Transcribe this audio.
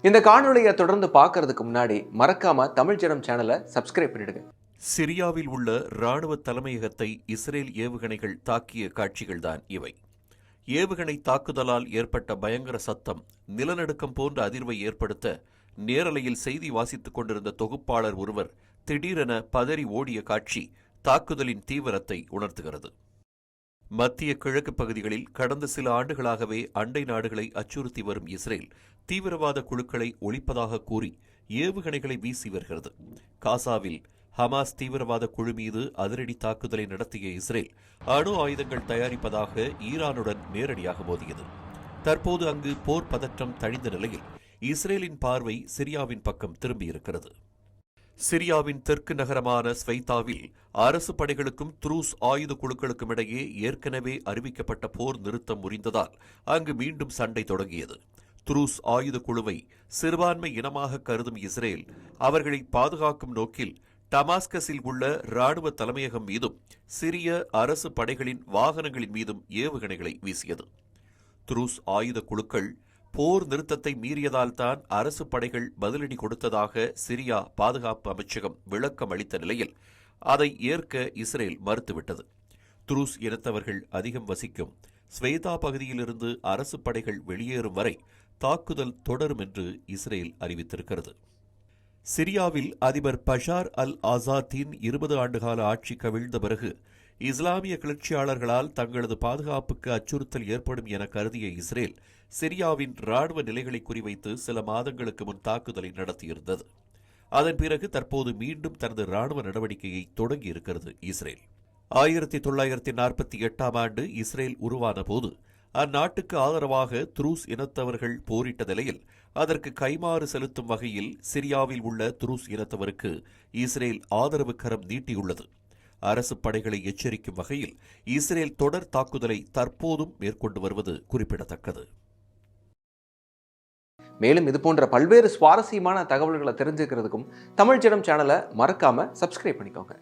இந்த காணொளியை தொடர்ந்து பார்க்கறதுக்கு முன்னாடி மறக்காம தமிழ் ஜனம் சேனலை சப்ஸ்கிரைப் பண்ணிடுங்க. சிரியாவில் உள்ள இராணுவ தலைமையகத்தை இஸ்ரேல் ஏவுகணைகள் தாக்கிய காட்சிகள்தான் இவை. ஏவுகணை தாக்குதலால் ஏற்பட்ட பயங்கர சத்தம் நிலநடுக்கம் போன்ற அதிர்வை ஏற்படுத்த நேரலையில் செய்தி வாசித்துக் கொண்டிருந்த தொகுப்பாளர் ஒருவர் திடீரென பதறி ஓடிய காட்சி தாக்குதலின் தீவிரத்தை உணர்த்துகிறது. மத்திய கிழக்கு பகுதிகளில் கடந்த சில ஆண்டுகளாகவே அண்டை நாடுகளை அச்சுறுத்தி வரும் இஸ்ரேல் தீவிரவாத குழுக்களை ஒழிப்பதாக கூறி ஏவுகணைகளை வீசி வருகிறது. காசாவில் ஹமாஸ் தீவிரவாத குழு மீது அதிரடி தாக்குதலை நடத்திய இஸ்ரேல் அணு ஆயுதங்கள் தயாரிப்பதாக ஈரானுடன் நேரடியாக மோதியது. தற்போது அங்கு போர் பதற்றம் தணிந்த நிலையில் இஸ்ரேலின் பார்வை சிரியாவின் பக்கம் திரும்பியிருக்கிறது. சிரியாவின் தெற்கு நகரமான ஸ்வைத்தாவில் அரசு படைகளுக்கும் துருஸ் ஆயுத குழுக்களுக்கும் இடையே ஏற்கனவே அறிவிக்கப்பட்ட போர் நிறுத்தம் முறிந்ததால் அங்கு மீண்டும் சண்டை தொடங்கியது. துருஸ் ஆயுத குழுவை சிறுபான்மை இனமாக கருதும் இஸ்ரேல் அவர்களை பாதுகாக்கும் நோக்கில் டமாஸ்கஸில் உள்ள இராணுவ தலைமையகம் மீதும் சிரிய அரசு படைகளின் வாகனங்களின் மீதும் ஏவுகணைகளை வீசியது. துருஸ் ஆயுத குழுக்கள் போர் நிறுத்தத்தை மீறியதால்தான் அரசு படைகள் பதிலடி கொடுத்ததாக சிரியா பாதுகாப்பு அமைச்சகம் விளக்கம் அளித்த நிலையில் அதை ஏற்க இஸ்ரேல் மறுத்துவிட்டது. துருஸ் இனத்தவர்கள் அதிகம் வசிக்கும் ஸ்வேதா பகுதியிலிருந்து அரசு படைகள் வெளியேறும் வரை தாக்குதல் தொடரும் என்று இஸ்ரேல் அறிவித்திருக்கிறது. சிரியாவில் அதிபர் பஷார் அல் ஆசாத்தின் 20 ஆண்டுகால ஆட்சி கவிழ்ந்த பிறகு இஸ்லாமிய கிளர்ச்சியாளர்களால் தங்களது பாதுகாப்புக்கு அச்சுறுத்தல் ஏற்படும் என கருதிய இஸ்ரேல் சிரியாவின் இராணுவ நிலைகளை குறிவைத்து சில மாதங்களுக்கு முன் தாக்குதலை நடத்தியிருந்தது. அதன் பிறகு தற்போது மீண்டும் தனது இராணுவ நடவடிக்கையை தொடங்கியிருக்கிறது இஸ்ரேல். 1948ஆம் ஆண்டு இஸ்ரேல் உருவான போது அந்நாட்டுக்கு ஆதரவாக துருஸ் இனத்தவர்கள் போரிட்ட நிலையில் அதற்கு கைமாறு செலுத்தும் வகையில் சிரியாவில் உள்ள துருஸ் இனத்தவருக்கு இஸ்ரேல் ஆதரவு கரம் நீட்டியுள்ளது. அரசு படைகளை எச்சரிக்கும் வகையில் இஸ்ரேல் தொடர் தாக்குதலை தற்போதும் மேற்கொண்டு வருவது குறிப்பிடத்தக்கது. மேலும் இதுபோன்ற பல்வேறு சுவாரஸ்யமான தகவல்களை தெரிஞ்சுக்கிறதுக்கும் தமிழ் ஜனம் சேனலை மறக்காம சப்ஸ்கிரைப் பண்ணிக்கோங்க.